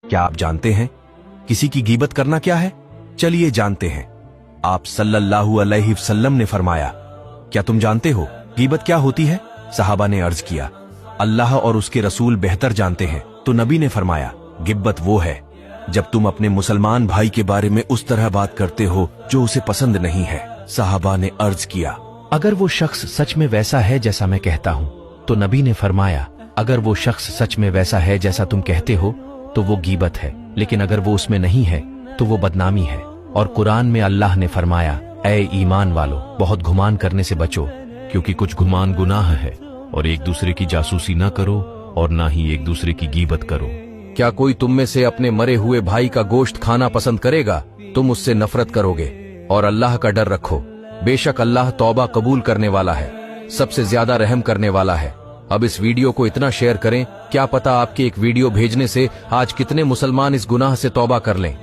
क्या आप जानते हैं किसी की गीबत करना क्या है? चलिए जानते हैं। आप सल्लल्लाहु अलैहि वसल्लम ने फरमाया, क्या तुम जानते हो गीबत क्या होती है? सहाबा ने अर्ज किया, अल्लाह और उसके रसूल बेहतर जानते हैं। तो नबी ने फरमाया, गिब्बत वो है जब तुम अपने मुसलमान भाई के बारे में उस तरह बात करते हो जो उसे पसंद नहीं है। सहाबा ने अर्ज किया, अगर वो शख्स सच में वैसा है जैसा मैं कहता हूँ? तो नबी ने फरमाया, अगर वो शख्स सच में वैसा है जैसा तुम कहते हो तो वो गीबत है, लेकिन अगर वो उसमें नहीं है तो वो बदनामी है। और कुरान में अल्लाह ने फरमाया, ऐ ईमान वालो, बहुत गुमान करने से बचो, क्योंकि कुछ गुमान गुनाह है। और एक दूसरे की जासूसी ना करो और ना ही एक दूसरे की गीबत करो। क्या कोई तुम में से अपने मरे हुए भाई का गोश्त खाना पसंद करेगा? तुम उससे नफरत करोगे। और अल्लाह का डर रखो, बेशक अल्लाह तौबा कबूल करने वाला है, सबसे ज्यादा रहम करने वाला है। अब इस वीडियो को इतना शेयर करें, क्या पता आपके एक वीडियो भेजने से आज कितने मुसलमान इस गुनाह से तौबा कर लें।